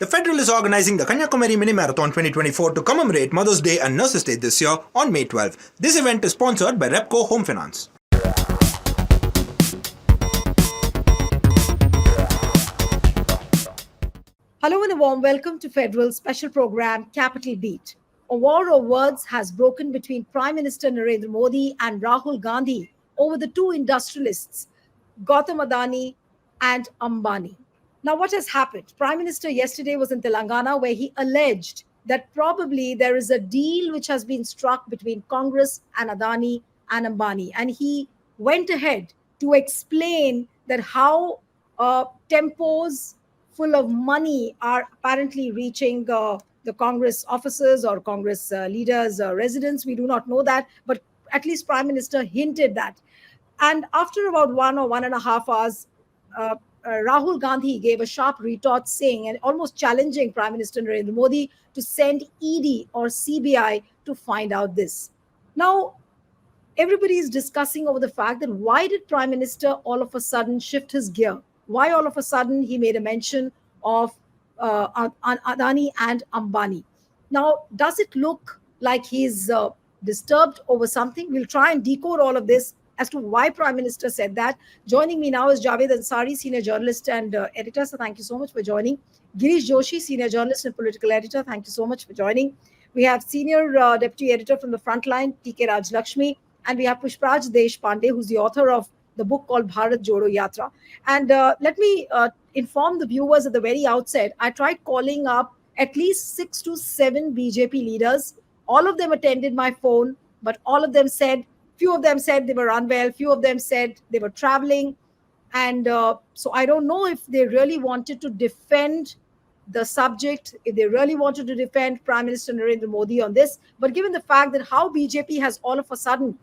The Federal is organizing the Kanyakumari Mini Marathon 2024 to commemorate Mother's Day and Nurses Day this year on May 12. This event is sponsored by Repco Home Finance. Hello and a warm welcome to Federal's special program, Capital Beat. A war of words has broken between Prime Minister Narendra Modi and Rahul Gandhi over the two industrialists, Adani and Ambani. Now, what has happened? Prime Minister yesterday was in Telangana where he alleged that probably there is a deal which has been struck between Congress and Adani and Ambani. And he went ahead to explain that how tempos full of money are apparently reaching the Congress offices or Congress leaders' residence. We do not know that, but at least Prime Minister hinted that. And after about 1.5 hours, Rahul Gandhi gave a sharp retort saying and almost challenging Prime Minister Narendra Modi to send ED or CBI to find out this. Now, everybody is discussing over the fact that why did Prime Minister all of a sudden shift his gear? Why all of a sudden he made a mention of Adani and Ambani? Now, does it look like he's disturbed over something? We'll try and decode all of this as to why Prime Minister said that. Joining me now is Javed Ansari, senior journalist and editor. So thank you so much for joining. Girish Joshi, senior journalist and political editor. Thank you so much for joining. We have senior deputy editor from the Frontline, TK Raj Lakshmi. And we have Pushpraj Deshpande, who's the author of the book called Bharat Jodo Yatra. And let me inform the viewers at the very outset, I tried calling up at least 6 to 7 BJP leaders. All of them attended my phone, but all of them said, few of them said they were unwell, few of them said they were traveling. And so I don't know if they really wanted to defend the subject, if they really wanted to defend Prime Minister Narendra Modi on this. But given the fact that how BJP has all of a sudden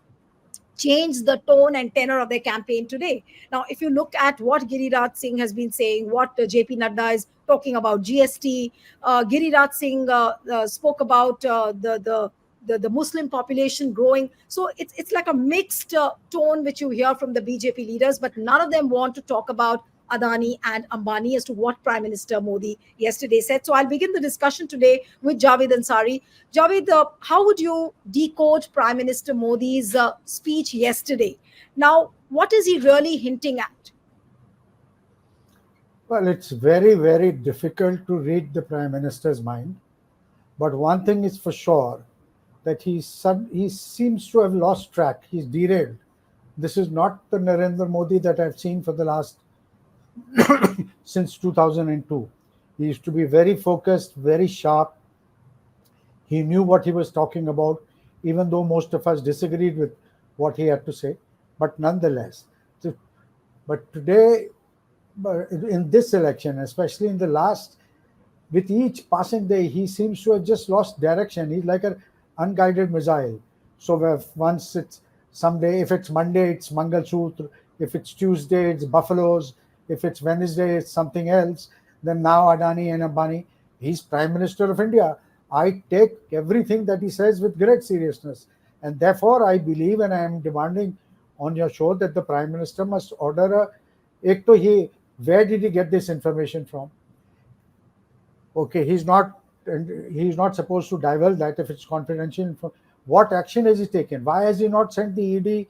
changed the tone and tenor of their campaign today. Now, if you look at what Giriraj Singh has been saying, what JP Nadda is talking about GST, Giriraj Singh spoke about the Muslim population growing. So it's like a mixed tone which you hear from the BJP leaders, but none of them want to talk about Adani and Ambani as to what Prime Minister Modi yesterday said. So I'll begin the discussion today with Javed Ansari. Javed, how would you decode Prime Minister Modi's speech yesterday? Now, what is he really hinting at? Well, it's very, very difficult to read the Prime Minister's mind. But one thing is for sure, that he seems to have lost track. He's derailed. This is not the Narendra Modi that I've seen for the last since 2002. He used to be very focused, very sharp. He knew what he was talking about, even though most of us disagreed with what he had to say. But nonetheless, but today, in this election, especially in the last, with each passing day, he seems to have just lost direction. He's like an unguided missile. So once it's someday, if it's Monday, it's Mangal Sutra. If it's Tuesday, it's buffaloes. If it's Wednesday, it's something else. Then now Adani and Ambani. He's Prime Minister of India. I take everything that he says with great seriousness. And therefore, I believe and I am demanding on your show that the Prime Minister must order where did he get this information from? Okay, he's not supposed to divulge that if it's confidential. What action has he taken? Why has he not sent the ED?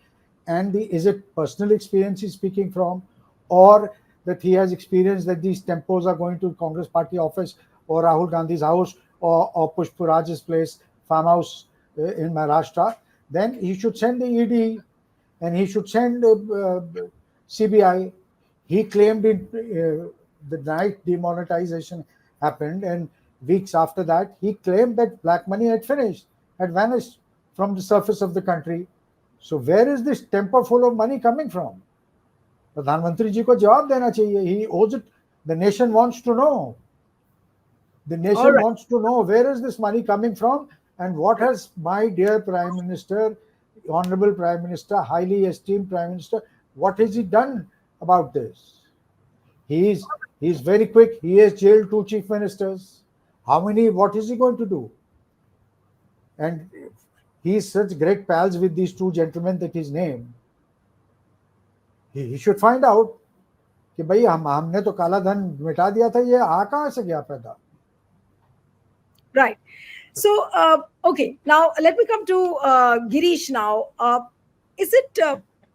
And is it personal experience he's speaking from? Or that he has experienced that these tempos are going to Congress party office or Rahul Gandhi's house or Pushparaj's place, farmhouse in Maharashtra, then he should send the ED and he should send CBI. He claimed the night demonetization happened and weeks after that, he claimed that black money had vanished from the surface of the country. So where is this tempo full of money coming from? प्रधानमंत्री जी को जवाब देना चाहिए. He owes it. The nation wants to know. The nation wants to know where is this money coming from and what has my dear Prime Minister, Honorable Prime Minister, highly esteemed Prime Minister, what has he done about this? He's very quick. He has jailed 2 chief ministers. What is he going to do? And he's such great pals with these 2 gentlemen that he's named. He should find out कि भाई हमने तो काला धन मिटा दिया था, ये कहाँ से गया पैदा. Right. So, okay, now let me come to Girish now. Is it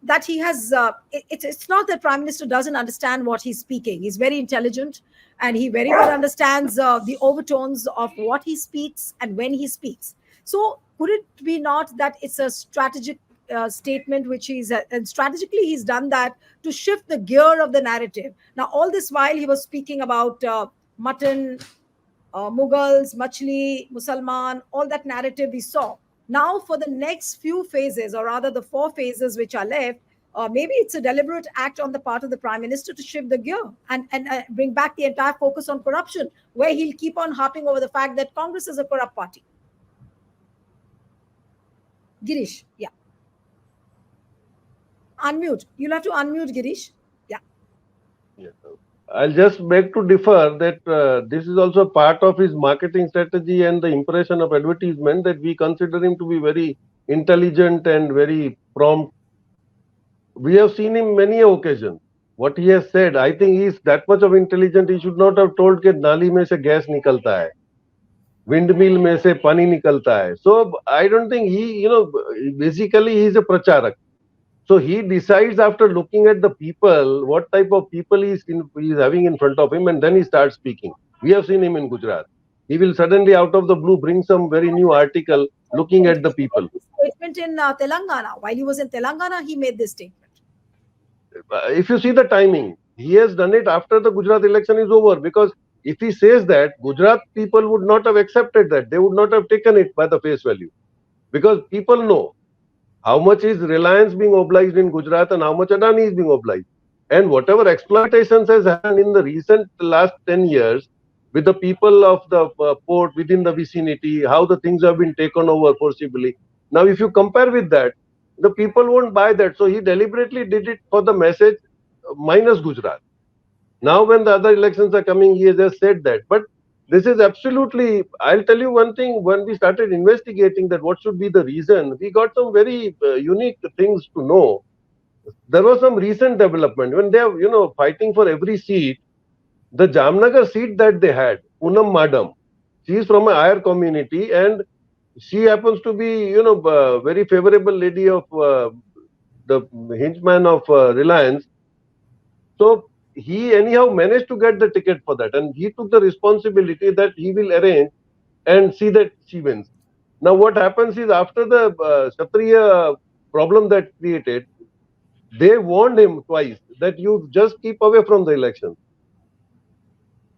that he has, it's not that Prime Minister doesn't understand what he's speaking. He's very intelligent and he very well understands the overtones of what he speaks and when he speaks. So, could it be not that it's a strategic statement which and strategically he's done that to shift the gear of the narrative? Now, all this while he was speaking about mutton, Mughals, Machli, Musalman, all that narrative we saw. Now, for the next few phases, or rather the 4 phases which are left, maybe it's a deliberate act on the part of the Prime Minister to shift the gear and bring back the entire focus on corruption, where he'll keep on harping over the fact that Congress is a corrupt party. Girish, yeah. Unmute. You'll have to unmute, Girish. Yeah. I'll just beg to differ that this is also part of his marketing strategy and the impression of advertisement that we consider him to be very intelligent and very prompt. We have seen him many occasions. What he has said, I think he is that much of intelligent. He should not have told that nali mein se gas nikalta hai, windmill mein se pani nikalta hai. So I don't think he, basically he is a pracharak. So he decides after looking at the people, what type of people he is having in front of him, and then he starts speaking. We have seen him in Gujarat. He will suddenly, out of the blue, bring some very new article looking at the people. Statement in Telangana. While he was in Telangana, he made this statement. If you see the timing, he has done it after the Gujarat election is over, because if he says that, Gujarat people would not have accepted that. They would not have taken it by the face value, because people know how much is Reliance being obliged in Gujarat and how much Adani is being obliged. And whatever exploitations has happened in the recent last 10 years with the people of the port within the vicinity, how the things have been taken over forcibly. Now, if you compare with that, the people won't buy that. So he deliberately did it for the message minus Gujarat. Now, when the other elections are coming, he has just said that. But this is absolutely, I'll tell you one thing, when we started investigating that what should be the reason, we got some very unique things to know. There was some recent development. When they are, fighting for every seat, the Jamnagar seat that they had, Poonam Madam, she is from a higher community and she happens to be, very favorable lady of the henchman of Reliance. So he anyhow managed to get the ticket for that, and he took the responsibility that he will arrange and see that she wins. Now what happens is, after the Kshatriya problem that created, they warned him twice that you just keep away from the election.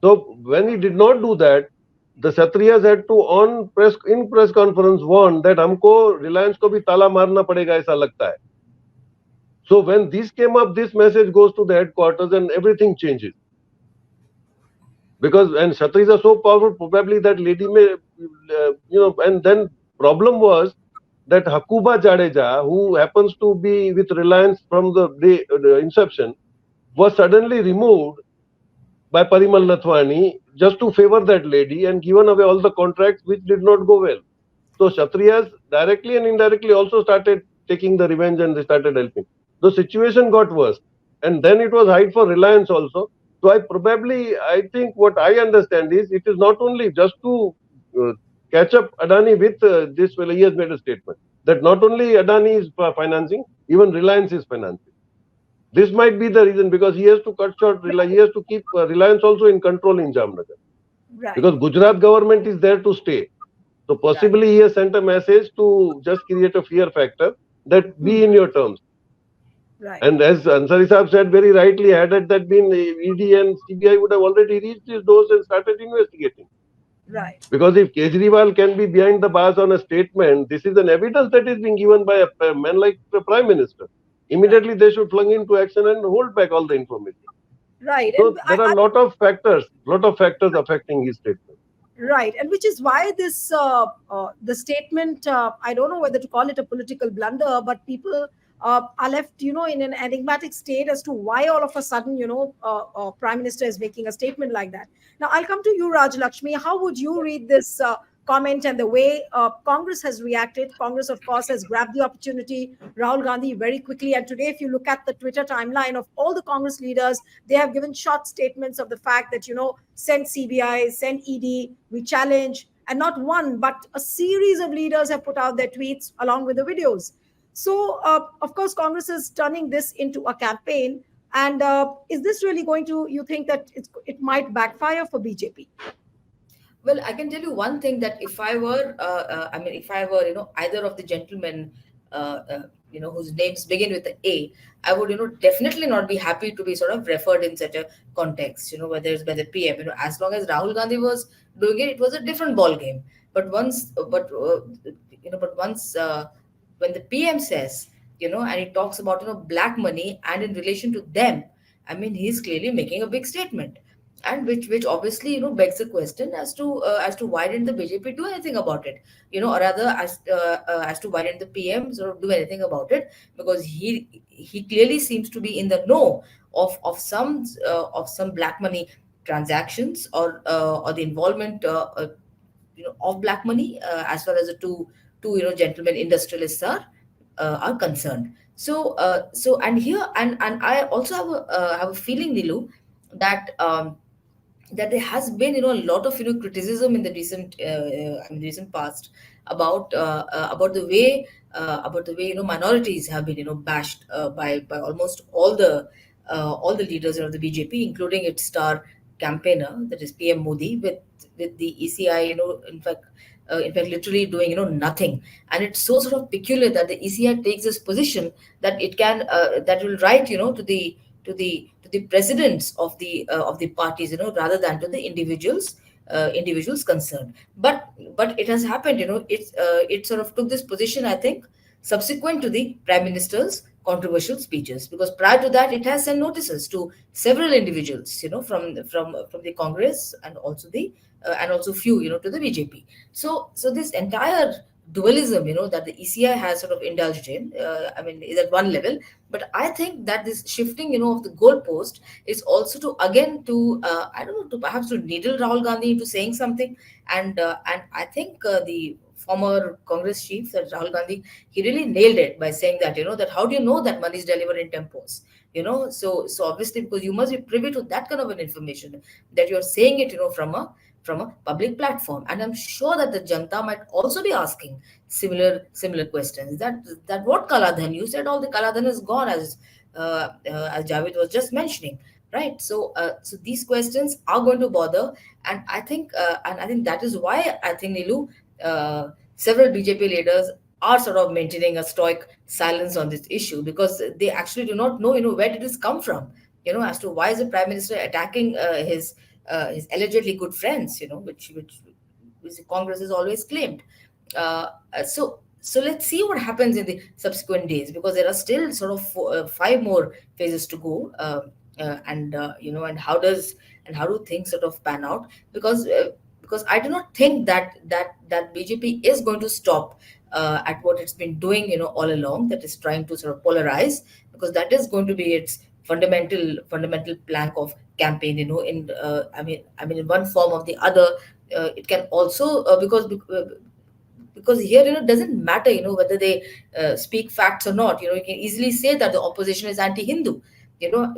So when he did not do that, the Kshatriyas had to in press conference warn that हमको Reliance को भी ताला मारना पड़ेगा ऐसा लगता है. So when this came up, this message goes to the headquarters and everything changes. Because, and Kshatriyas are so powerful, probably that lady may, and then problem was that Hakuba Jadeja, who happens to be with Reliance from the inception, was suddenly removed by Parimal Nathwani just to favor that lady and given away all the contracts which did not go well. So Kshatriyas directly and indirectly also started taking the revenge and they started helping. The situation got worse, and then it was hide for Reliance also. So I think what I understand is it is not only just to catch up Adani with this fellow. He has made a statement that not only Adani is financing, even Reliance is financing. This might be the reason, because he has to cut short, he has to keep Reliance also in control in Jamnagar. Right. Because Gujarat government is there to stay. So possibly he has sent a message to just create a fear factor that be in your terms. Right. And as Ansari Saab said very rightly, had that been ED and CBI would have already reached his doors and started investigating. Right. Because if Kejriwal can be behind the bars on a statement, this is an evidence that is being given by a man like the Prime Minister. Immediately they should flung into action and hold back all the information. Right. So there are a lot of factors affecting his statement. Right, and which is why this the statement, I don't know whether to call it a political blunder, but people are left, in an enigmatic state as to why all of a sudden, Prime Minister is making a statement like that. Now, I'll come to you, Raj Lakshmi. How would you read this comment and the way Congress has reacted? Congress, of course, has grabbed the opportunity. Rahul Gandhi very quickly. And today, if you look at the Twitter timeline of all the Congress leaders, they have given short statements of the fact that, send CBI, send ED, we challenge. And not one, but a series of leaders have put out their tweets along with the videos. So, of course, Congress is turning this into a campaign. And is this really going to, you think that it might backfire for BJP? Well, I can tell you one thing, that if I were, if I were, either of the gentlemen, whose names begin with the A, I would, definitely not be happy to be sort of referred in such a context, whether it's by the PM, as long as Rahul Gandhi was doing it, it was a different ball game. But once, when the PM says, and he talks about, black money, and in relation to them, I mean, he's clearly making a big statement, and which obviously begs the question as to why didn't the BJP do anything about it, or rather as to why didn't the PM sort of do anything about it, because he clearly seems to be in the know of some black money transactions, or the involvement of black money, as far as the two gentlemen industrialists are concerned. So and here, and I also have a feeling, Nilu, that that there has been a lot of criticism in the recent past about the way minorities have been bashed by almost all the leaders of the BJP, including its star campaigner, that is PM Modi, with the ECI in fact literally doing nothing. And it's so sort of peculiar that the ECI takes this position that it can that will write to the presidents of the parties, rather than to the individuals concerned. But it has happened, it sort of took this position, I think, subsequent to the prime minister's controversial speeches, because prior to that it has sent notices to several individuals, from the Congress, and also few, to the BJP. So this entire dualism, that the ECI has sort of indulged in, is at one level. But I think that this shifting, of the goalpost is also to, again, to I don't know, to perhaps to needle Rahul Gandhi into saying something. And I think the former Congress chief, that Rahul Gandhi, he really nailed it by saying that, that how do you know that money is delivered in tempos? So obviously, because you must be privy to that kind of an information, that you're saying it, from a public platform. And I'm sure that the Janta might also be asking similar questions. That what Kaladhan? You said all the Kaladhan is gone, as Javed was just mentioning, right? So these questions are going to bother, and I think that is why I think, Nilu, several BJP leaders are sort of maintaining a stoic silence on this issue, because they actually do not know, where did this come from, as to why is the prime minister attacking his allegedly good friends, which Congress has always claimed. So let's see what happens in the subsequent days, because there are still sort of 5 more phases to go, and how do things sort of pan out? Because I do not think that BJP is going to stop at what it's been doing, all along, that is trying to sort of polarize, because that is going to be its fundamental plank of campaign, in in one form or the other. It can also because here, it doesn't matter, whether they speak facts or not. You can easily say that the opposition is anti-Hindu, you know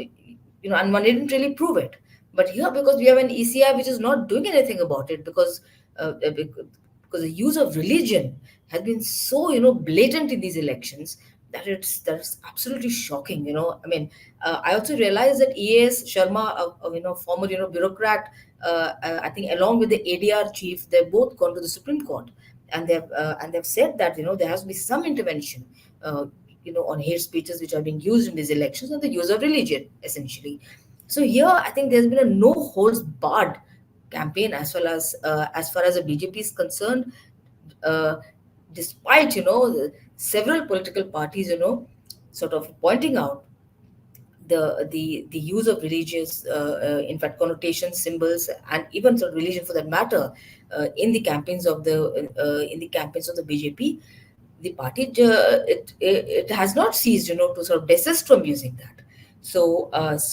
and one didn't really prove it. But here, because we have an ECI which is not doing anything about it, because the use of religion has been so blatant in these elections, that's absolutely shocking. I also realized that EAS Sharma, former former I think along with the ADR chief, they've both gone to the Supreme Court, and they've said that there has to be some intervention, on hate speeches which are being used in these elections, and the use of religion, essentially. So here, I think there's been a no holds barred campaign, as far as the BJP is concerned, despite several political parties sort of pointing out the use of religious, in fact, connotations, symbols, and even sort of religion for that matter, in the campaigns of the BJP. The party, it has not ceased to sort of desist from using that. So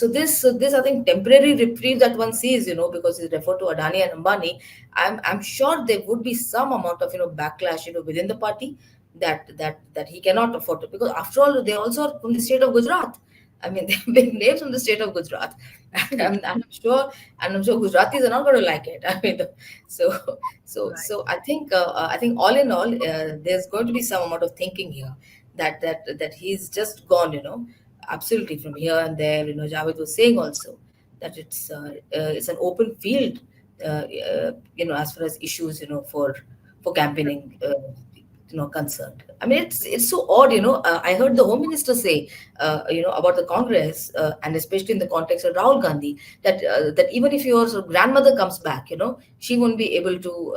this I think temporary reprieve that one sees, because it's referred to Adani and Ambani, I'm sure there would be some amount of backlash within the party, that he cannot afford to, because after all, they also are from the state of Gujarat. I mean, they're big names from the state of Gujarat, And I'm sure Gujaratis are not going to like it. I mean, so Right. I think all in all, there's going to be some amount of thinking here that he's just gone, absolutely from here and there. Javed was saying also that it's an open field, as far as issues, for campaigning. Concerned. I mean, it's so odd. I heard the Home Minister say, about the Congress, and especially in the context of Rahul Gandhi, that even if your sort of grandmother comes back, she won't be able to,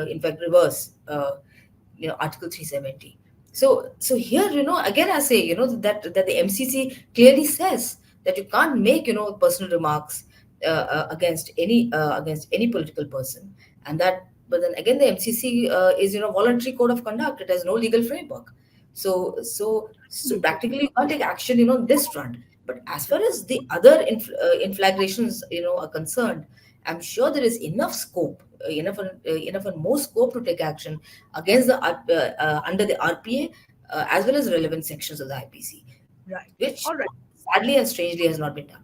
in fact, reverse, Article 370. So here, again, I say, that the MCC clearly says that you can't make, personal remarks, against any political person, and that. But then again, the MCC, is, voluntary code of conduct. It has no legal framework. So Absolutely. practically, you can't take action, on this front. But as far as the other inflagrations, are concerned, I'm sure there is enough scope, enough and more scope to take action against under the RPA, as well as relevant sections of the IPC, Right. which All right. sadly and strangely has not been done.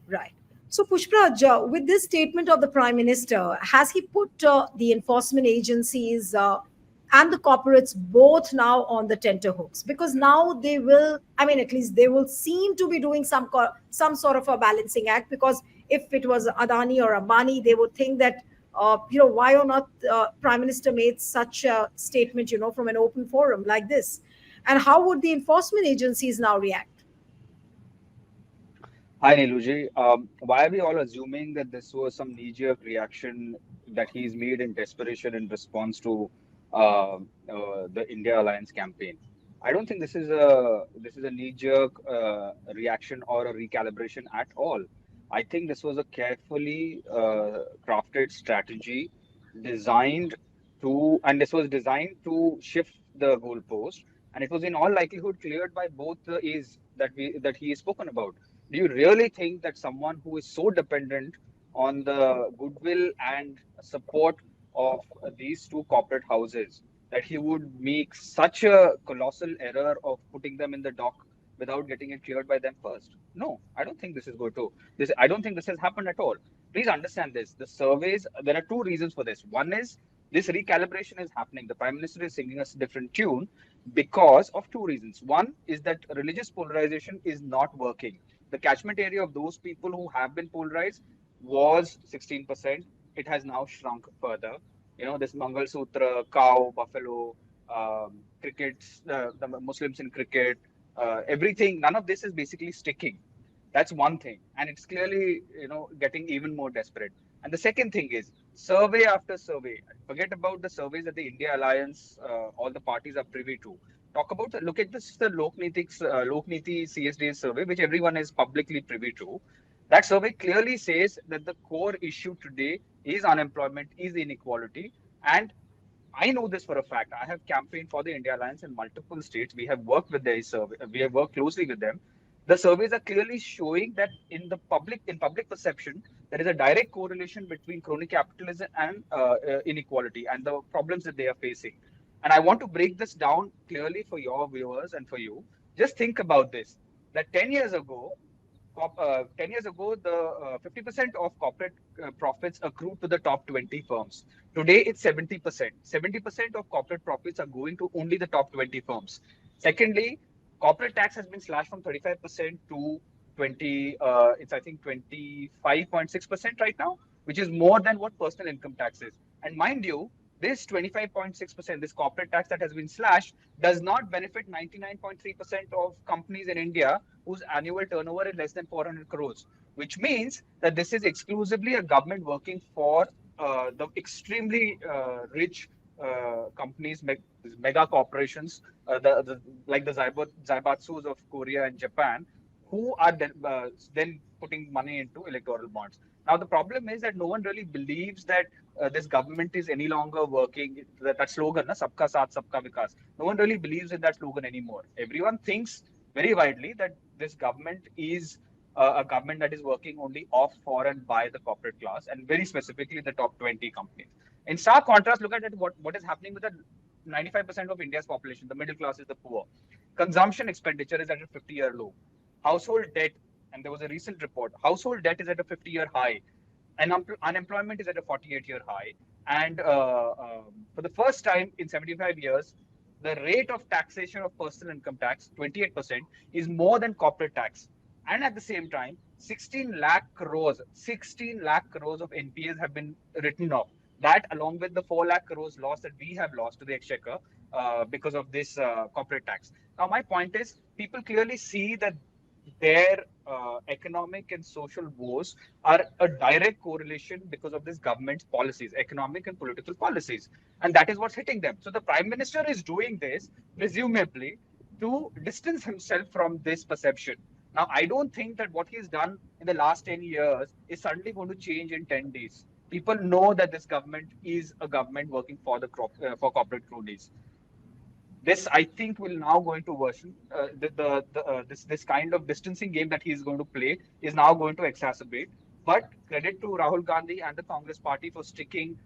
Right. So, Pushpraj, with this statement of the Prime Minister, has he put the enforcement agencies and the corporates both now on the tenterhooks? Because now they will, I mean, at least they will seem to be doing some sort of a balancing act. Because if it was Adani or Ambani, they would think that, why or not Prime Minister made such a statement, from an open forum like this? And how would the enforcement agencies now react? Hi, Niluji. Why are we all assuming that this was some knee-jerk reaction that he's made in desperation in response to the India Alliance campaign? I don't think this is a knee-jerk reaction or a recalibration at all. I think this was a carefully crafted strategy designed and this was designed to shift the goalpost, and it was in all likelihood cleared by both the A's that he has spoken about. Do you really think that someone who is so dependent on the goodwill and support of these two corporate houses that he would make such a colossal error of putting them in the dock without getting it cleared by them first? No, I don't think this is going to this I don't think this has happened at all. Please understand this. The surveys, there are two reasons for this. One is this recalibration is happening. The Prime Minister is singing us a different tune because of two reasons. One is that religious polarization is not working. The catchment area of those people who have been polarized was 16%. It has now shrunk further. This Mangal Sutra, cow, buffalo, cricket, the Muslims in cricket, everything, none of this is basically sticking. That's one thing. And it's clearly, getting even more desperate. And the second thing is survey after survey. Forget about the surveys that the India Alliance, all the parties are privy to. Look at this, the Lokniti CSD survey, which everyone is publicly privy to. That survey clearly says that the core issue today is unemployment, is inequality. And I know this for a fact. I have campaigned for the India Alliance in multiple states. We have worked with their survey. We have worked closely with them. The surveys are clearly showing that in public perception, there is a direct correlation between crony capitalism and inequality and the problems that they are facing. And I want to break this down clearly for your viewers and for you. Just think about this: that 10 years ago, the 50% of corporate profits accrued to the top 20 firms. Today, it's 70%. 70% of corporate profits are going to only the top 20 firms. Secondly, corporate tax has been slashed from 35% to 20, it's I think 25.6% right now, which is more than what personal income tax is. And mind you, this 25.6%, this corporate tax that has been slashed, does not benefit 99.3% of companies in India whose annual turnover is less than 400 crores, which means that this is exclusively a government working for the extremely rich companies, mega corporations, like the Zaibatsus of Korea and Japan, who are then putting money into electoral bonds. Now, the problem is that no one really believes that this government is any longer working. That slogan, na, Sabka Saath, Sabka Vikas. No one really believes in that slogan anymore. Everyone thinks very widely that this government is a government that is working only off, for, and by the corporate class, and very specifically the top 20 companies. In stark contrast, look at what is happening with the 95% of India's population. The middle class is the poor. Consumption expenditure is at a 50-year low. Household debt and there was a recent report, household debt is at a 50-year high, and unemployment is at a 48-year high. And for the first time in 75 years, the rate of taxation of personal income tax, 28%, is more than corporate tax. And at the same time, 16 lakh crores of NPAs have been written off. That, along with the 4 lakh crores loss that we have lost to the exchequer because of this corporate tax. Now, my point is, people clearly see that their economic and social woes are a direct correlation because of this government's policies, economic and political policies. And that is what's hitting them. So the Prime Minister is doing this, presumably, to distance himself from this perception. Now, I don't think that what he's done in the last 10 years is suddenly going to change in 10 days. People know that this government is a government working for for corporate cronies. This, I think, will now go into version. This kind of distancing game that he's going to play is now going to exacerbate. But credit to Rahul Gandhi and the Congress party for sticking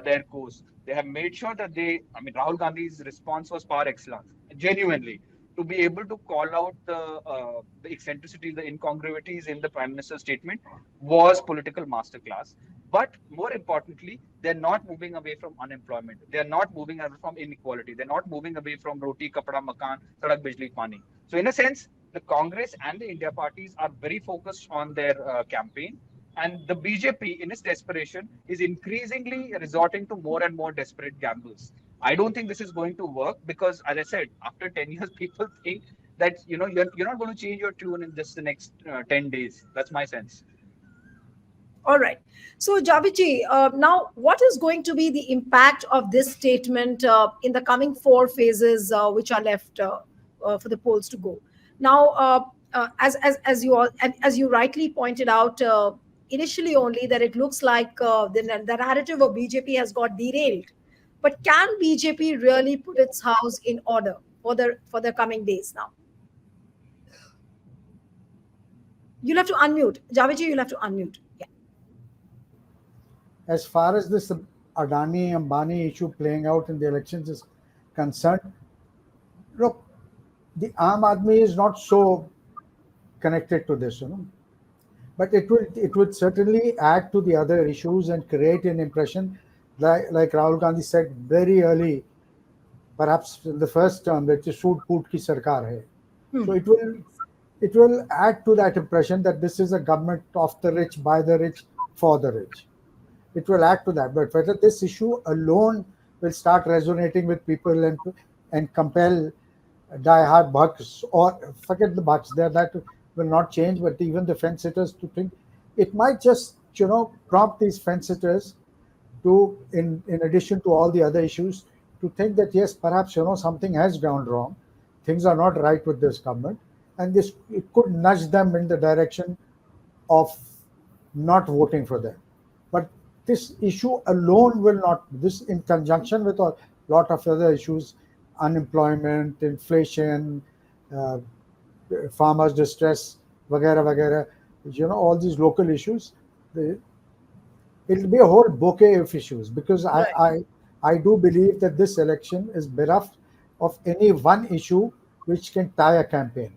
their course. They have made sure that Rahul Gandhi's response was par excellence, genuinely, to be able to call out the eccentricities, the incongruities in the Prime Minister's statement was political masterclass. But more importantly, they're not moving away from unemployment. They're not moving away from inequality. They're not moving away from roti, kapda, makan, sadak, bijli, pani. So in a sense, the Congress and the India parties are very focused on their campaign. And the BJP, in its desperation, is increasingly resorting to more and more desperate gambles. I don't think this is going to work because, as I said, after 10 years, people think that you're not going to change your tune in just the next 10 days. That's my sense. All right. So, Javiji, now what is going to be the impact of this statement in the coming 4 phases which are left for the polls to go? Now, as you rightly pointed out, initially only that it looks like the narrative of BJP has got derailed. But can BJP really put its house in order for the coming days now? You'll have to unmute. Javiji, you'll have to unmute. Yeah. As far as this Adani-Ambani issue playing out in the elections is concerned, look, the Aam Aadmi is not so connected to this, but it would certainly add to the other issues and create an impression, like Rahul Gandhi said very early, perhaps in the first term, that Soot Poot ki sarkar hai. So it will add to that impression that this is a government of the rich, by the rich, for the rich. It will add to that. But whether this issue alone will start resonating with people and compel die-hard bucks, or forget the bucks, that will not change, but even the fence sitters to think, it might just, prompt these fence sitters to, in addition to all the other issues, to think that yes, perhaps, something has gone wrong. Things are not right with this government. And it could nudge them in the direction of not voting for them. But this issue alone will not, this in conjunction with a lot of other issues, unemployment, inflation, farmers' distress, vagara, vagara, all these local issues, it'll be a whole bouquet of issues, because right. I do believe that this election is bereft of any one issue which can tie a campaign,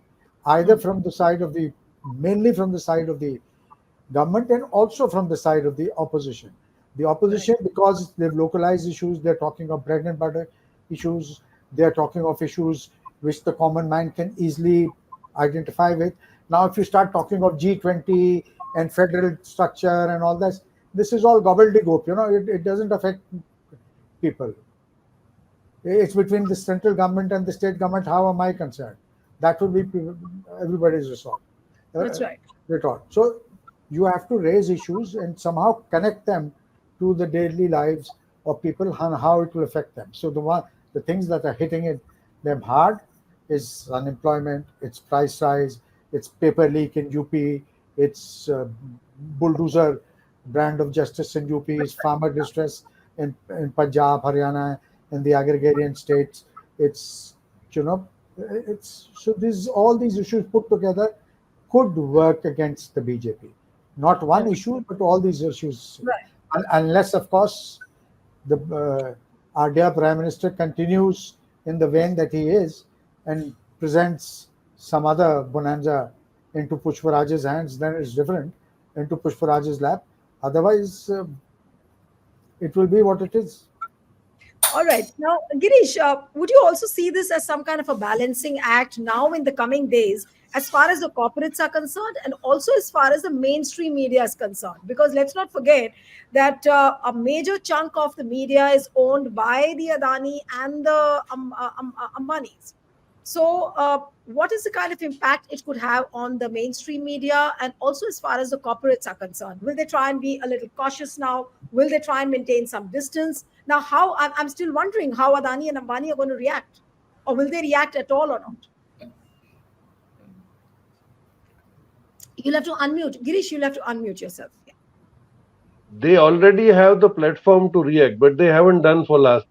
either from the side of mainly from the side of the government and also from the side of the opposition. The opposition, because they've localized issues, they're talking of bread and butter issues, they're talking of issues which the common man can easily identify with. Now, if you start talking of G20 and federal structure and all this is all gobbledygook, it doesn't affect people. It's between the central government and the state government. How am I concerned? That would be everybody's resort. That's right. So you have to raise issues and somehow connect them to the daily lives of people and how it will affect them. So the things that are hitting them hard is unemployment, it's price rise, it's paper leak in UP, it's bulldozer brand of justice in UP, it's farmer distress in Punjab, Haryana, in the agrarian states. It's so all these issues put together could work against the BJP. Not one issue, but all these issues. Right. Unless, of course, our dear Prime Minister continues in the vein that he is and presents some other bonanza into Pushparaj's hands, then it's different. Into Pushparaj's lap. Otherwise, it will be what it is. All right. Now, Girish, would you also see this as some kind of a balancing act now in the coming days, as far as the corporates are concerned, and also as far as the mainstream media is concerned? Because let's not forget that a major chunk of the media is owned by the Adani and the Ambanis. So, what is the kind of impact it could have on the mainstream media and also as far as the corporates are concerned? Will they try and be a little cautious now? Will they try and maintain some distance? Now, how I'm still wondering how Adani and Ambani are going to react, or will they react at all or not? You'll have to unmute, Girish. You'll have to unmute yourself. Yeah. They already have the platform to react, but they haven't done for last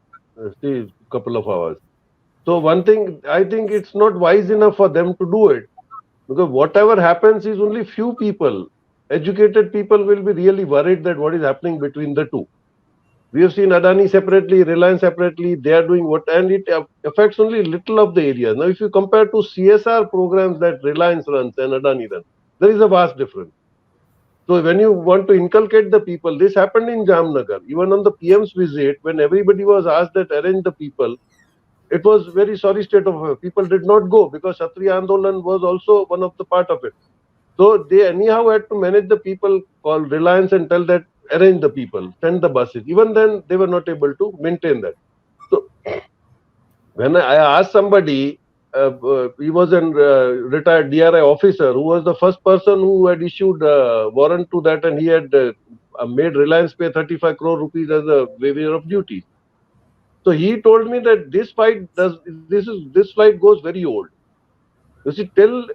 couple of hours. So one thing, I think it's not wise enough for them to do it, because whatever happens is only few people, educated people, will be really worried that what is happening between the two. We have seen Adani separately, Reliance separately. They are doing what, and it affects only little of the areas. Now, if you compare to CSR programs that Reliance runs and Adani runs, there is a vast difference. So when you want to inculcate the people, this happened in Jamnagar. Even on the PM's visit, when everybody was asked that arrange the people, it was very sorry state of affairs. People did not go because Kshatriya Andolan was also one of the part of it. So they anyhow had to manage the people, call Reliance and tell that arrange the people, send the buses. Even then, they were not able to maintain that. So when I asked somebody, he was a retired DRI officer who was the first person who had issued a warrant to that, and he had made Reliance pay 35 crore rupees as a waiver of duty. So he told me that this flight goes very old. You see, till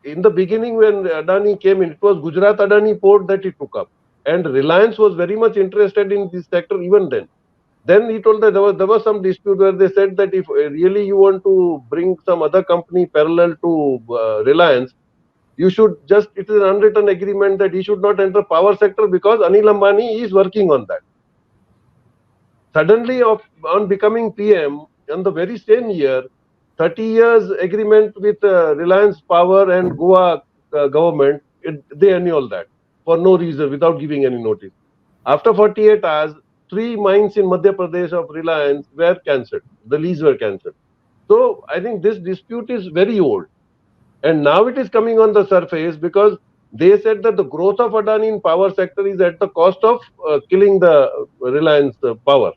in the beginning when Adani came in, it was Gujarat Adani port that he took up, and Reliance was very much interested in this sector even then. Then he told that there was some dispute where they said that if really you want to bring some other company parallel to Reliance, you should just, it is an unwritten agreement that he should not enter power sector because Anil Ambani is working on that. Suddenly, on becoming PM, in the very same year, 30 years agreement with Reliance Power and Goa government, they annul that for no reason, without giving any notice. After 48 hours, 3 mines in Madhya Pradesh of Reliance were cancelled. The lease were cancelled. So I think this dispute is very old. And now it is coming on the surface because they said that the growth of Adani in power sector is at the cost of killing the Reliance power.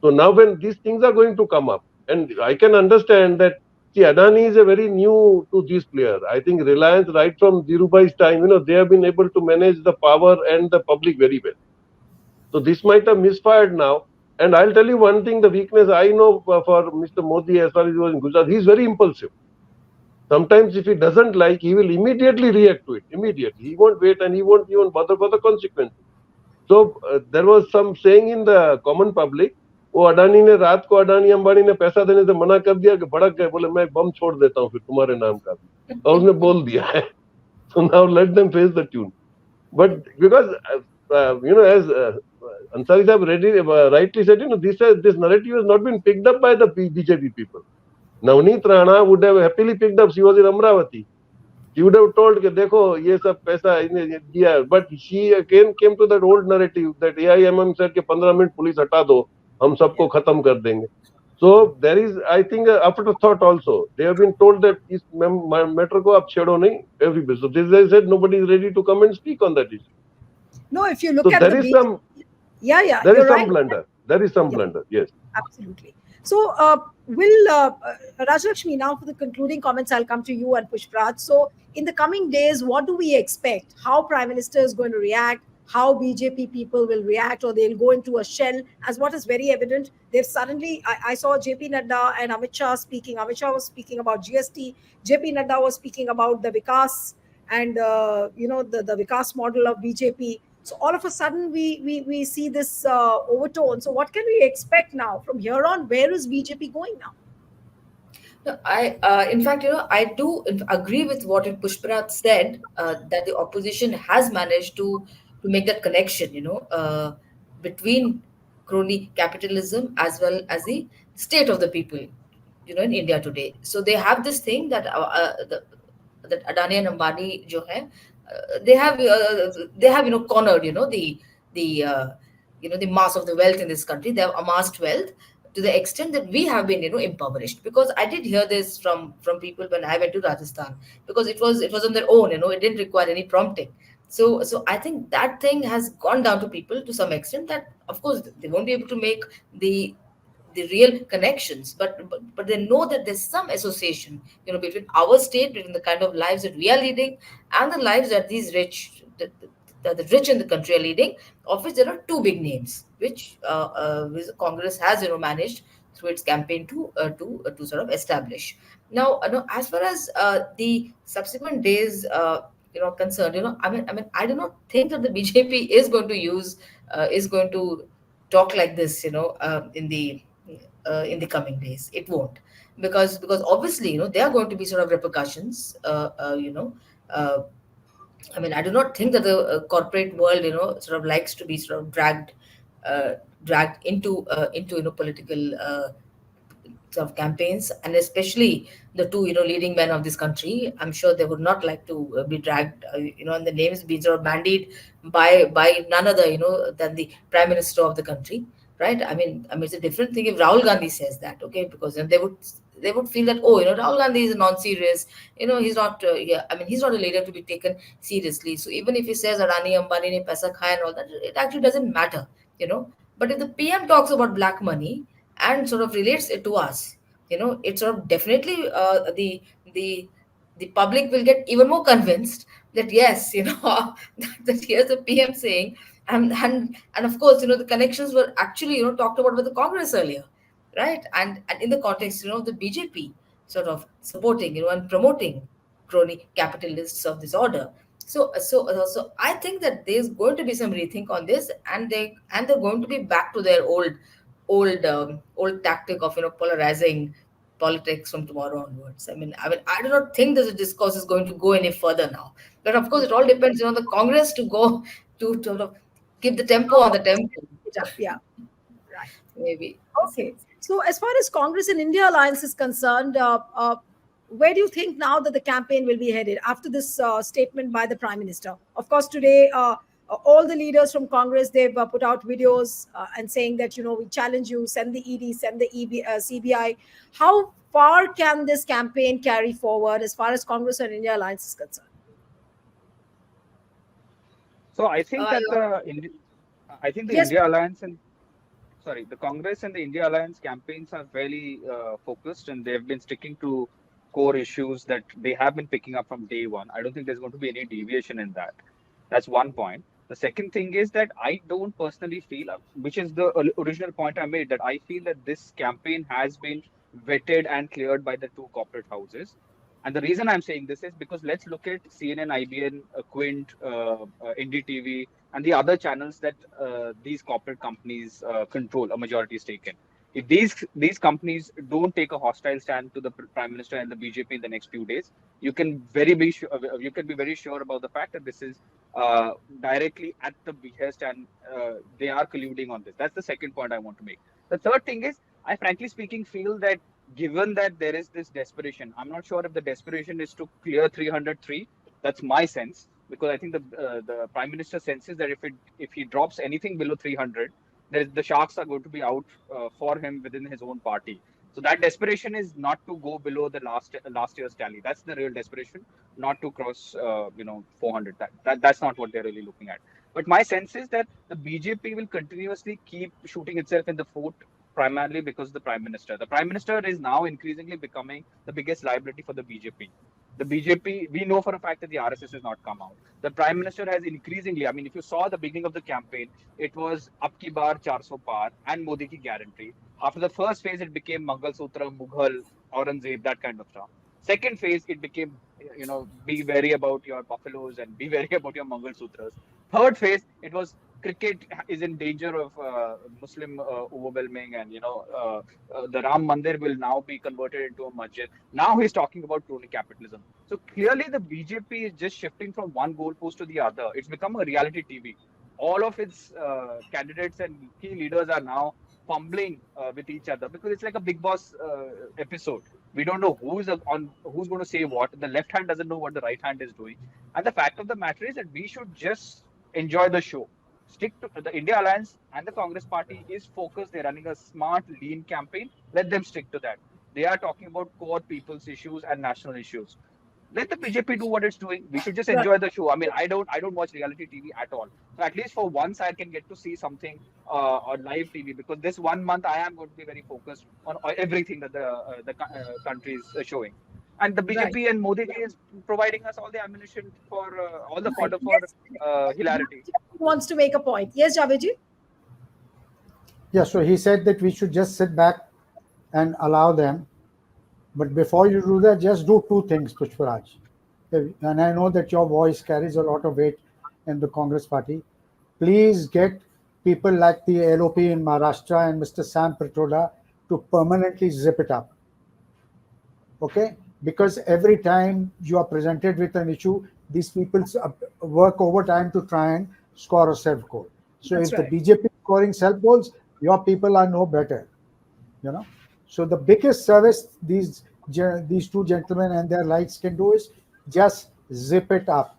So now when these things are going to come up, and I can understand that, see, Adani is a very new to this player. I think Reliance, right from Dhirubhai's time, they have been able to manage the power and the public very well. So this might have misfired now. And I'll tell you one thing, the weakness I know for Mr. Modi as far as he was in Gujarat, he's very impulsive. Sometimes if he doesn't like, he will immediately react to it. Immediately. He won't wait and he won't even bother for the consequences. So there was some saying in the common public, वो अडानी ने रात को अडानी अंबानी ने पैसा देने से मना कर दिया कि भड़क गए, बोले मैं बम छोड़ देता हूँ फिर तुम्हारे नाम का भी, और उसने बोल दिया है. So now let them face the tune. But because as Ansari Sahib rightly said, this narrative has not been picked up by the BJP people. Navneet Rana would have happily picked up. She was in Amravati. She would have told that, देखो ये सब पैसा इन्हें दिया, but she again came to that old narrative that AIMM said कि 15 minute police हटा दो, हम सबको खत्म कर देंगे. So there is, I think, afterthought also. They have been told that इस matter को आप छेड़ो नहीं, everybody. So they said nobody is ready to come and speak on that issue. No, if you look at there is some, there is some blunder. There is some blunder. Yes, absolutely. So, will Rajalakshmi, now for the concluding comments, I'll come to you and Pushpraj. So, in the coming days, what do we expect? How Prime Minister is going to react? How BJP people will react, or they'll go into a shell? As what is very evident, they've suddenly. I saw JP Nadda and Amit Shah speaking. Amit Shah was speaking about GST. JP Nadda was speaking about the Vikas and the Vikas model of BJP. So all of a sudden we see this overtone. So what can we expect now from here on? Where is BJP going now? No, in fact, I do agree with what Pushparat said, that the opposition has managed to make that connection, between crony capitalism as well as the state of the people, in India today. So they have this thing that the that Adani and Ambani jo hai, they have cornered the the mass of the wealth in this country. They have amassed wealth to the extent that we have been impoverished. Because I did hear this from people when I went to Rajasthan, because it was on their own. It didn't require any prompting. So I think that thing has gone down to people to some extent, that of course they won't be able to make the the real connections, but they know that there's some association between our state, between the kind of lives that we are leading, and the lives that these rich the rich in the country are leading, of which there are two big names, which Congress has managed through its campaign to sort of establish. Now, as far as the subsequent days concerned, I mean, I do not think that the BJP is going to is going to talk like this, in the coming days. It won't, because obviously, there are going to be sort of repercussions. Uh, I mean, I do not think that the corporate world, sort of likes to be sort of uh, dragged into political sort of campaigns, and especially the two leading men of this country. I'm sure they would not like to be dragged, and the names be sort of bandied by none other than the prime minister of the country, right? I mean it's a different thing if Rahul Gandhi says that, okay, because then they would feel that, oh, Rahul Gandhi is non-serious, he's not yeah, I mean, he's not a leader to be taken seriously. So even if he says Adani Ambani ne paisa khaya and all that, it actually doesn't matter, you know. But if the PM talks about black money and sort of relates it to us, it sort of definitely the the public will get even more convinced that yes, that here's the PM saying, and of course, the connections were actually talked about by the Congress earlier, right? And in the context, the BJP sort of supporting, and promoting crony capitalists of this order. So I think that there's going to be some rethink on this, and they're going to be back to their old tactic of polarizing politics from tomorrow onwards. I mean, I do not think that the discourse is going to go any further now. But of course, it all depends on the Congress to go to sort of keep the tempo on the tempo. It up, yeah, right. Maybe. Okay. So, as far as Congress and India alliance is concerned, where do you think now that the campaign will be headed after this statement by the Prime Minister? Of course, today, all the leaders from Congress, they've put out videos and saying that, we challenge you, send the ED, send the CBI. How far can this campaign carry forward as far as Congress and India alliance is concerned? So I think Uh, that I think the Yes. India Alliance and sorry, the Congress and the India Alliance campaigns are fairly focused, and they've been sticking to core issues that they have been picking up from day one. I don't think there's going to be any deviation in that. That's one point. The second thing is that I don't personally feel, which is the original point I made, that I feel that this campaign has been vetted and cleared by the two corporate houses. And the reason I'm saying this is because let's look at CNN, IBN, Quint, NDTV, and the other channels that these corporate companies control a majority stake in. If these companies don't take a hostile stand to the prime minister and the BJP in the next few days, you can be very sure about the fact that this is directly at the behest, and they are colluding on this. That's the second point I want to make. The third thing is, I frankly speaking feel that given that there is this desperation, I'm not sure if the desperation is to clear 303. That's my sense, because I think the prime minister senses that if he drops anything below 300, the sharks are going to be out for him within his own party. So that desperation is not to go below the last year's tally. That's the real desperation, not to cross 400. That's not what they're really looking at. But my sense is that the BJP will continuously keep shooting itself in the foot, primarily because of the prime minister. The prime minister is now increasingly becoming the biggest liability for the BJP. The BJP, we know for a fact that the RSS has not come out. The prime minister has increasingly, I mean, if you saw the beginning of the campaign, it was Ab ki baar 400 par and Modi ki guarantee. After the first phase, it became Mangal Sutra, Mughal, Aurangzeb, that kind of stuff. Second phase, it became, be wary about your buffaloes and be wary about your Mangal Sutras. Third phase, it was cricket is in danger of Muslim overwhelming, and the Ram Mandir will now be converted into a masjid. Now he's talking about crony capitalism. So clearly, the BJP is just shifting from one goalpost to the other. It's become a reality TV. All of its candidates and key leaders are now fumbling with each other because it's like a Big Boss episode. We don't know who's going to say what. The left hand doesn't know what the right hand is doing. And the fact of the matter is that we should just enjoy the show. Stick to the India Alliance, and the Congress Party is focused. They're running a smart, lean campaign. Let them stick to that. They are talking about core people's issues and national issues. Let the BJP do what it's doing. We should just Right. enjoy the show. I mean, I don't watch reality TV at all. So at least for once, I can get to see something on live TV, because this 1 month I am going to be very focused on everything that the country is showing. And the Right. BJP and Modi ji is providing us all the ammunition for all the Right. fodder for Yes. hilarity. Wants to make a point. Yes, Javed. Yeah, so he said that we should just sit back and allow them. But before you do that, just do two things, Pushparaj. And I know that your voice carries a lot of weight in the Congress party. Please get people like the LOP in Maharashtra and Mr. Sam Pitroda to permanently zip it up. Okay? Because every time you are presented with an issue, these people work overtime to try and score a self goal. So That's if right. the BJP is scoring self goals, your people are no better. You know. So the biggest service these two gentlemen and their likes can do is just zip it up.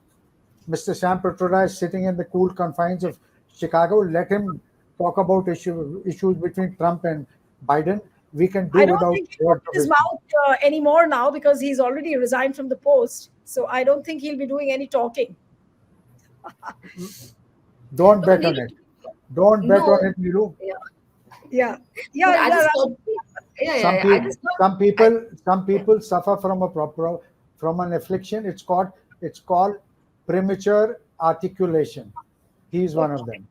Mr. Sam Pitroda is sitting in the cool confines of Chicago. Let him talk about issues between Trump and Biden. We can do I don't without think he'll open his mouth anymore now because he's already resigned from the post. So I don't think he'll be doing any talking. Don't No, bet on Neil, it. Don't bet no, on it, Nilu. yeah. Yeah. But Yeah. I Yeah. just thought, Some I people, just thought, some people suffer from from an affliction. It's called premature articulation. He's one of them.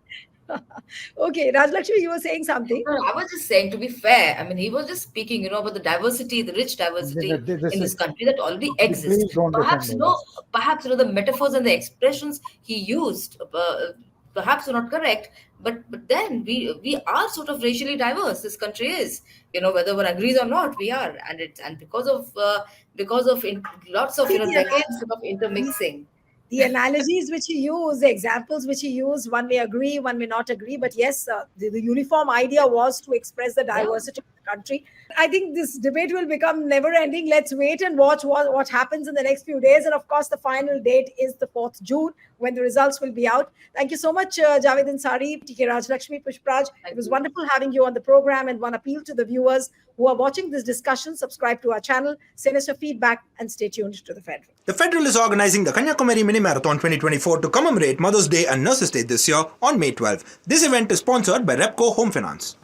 Okay. Rajlakshmi, you were saying something. no, I was just saying, to be fair, I mean, he was just speaking, about the diversity, the rich diversity This in this is country that already exists. please don't defend Perhaps, all this. the metaphors and the expressions he used, perhaps are not correct, but then we are sort of racially diverse. This country is, whether one agrees or not, we are, and because of lots of See, decades of intermixing. the analogies which he used, the examples which he used, one may agree, one may not agree. But yes, the uniform idea was to express the Yeah. diversity of the country. I think this debate will become never ending. Let's wait and watch what happens in the next few days. And of course, the final date is the 4th June when the results will be out. Thank you so much, Javed Ansari, TK Rajlakshmi, Pushpraj. It was wonderful having you on the program. And one appeal to the viewers who are watching this discussion: subscribe to our channel, send us your feedback, and stay tuned to the Federal. The Federal is organizing the Kanyakumari Mini Marathon 2024 to commemorate Mother's Day and Nurses Day this year on May 12. This event is sponsored by Repco Home Finance.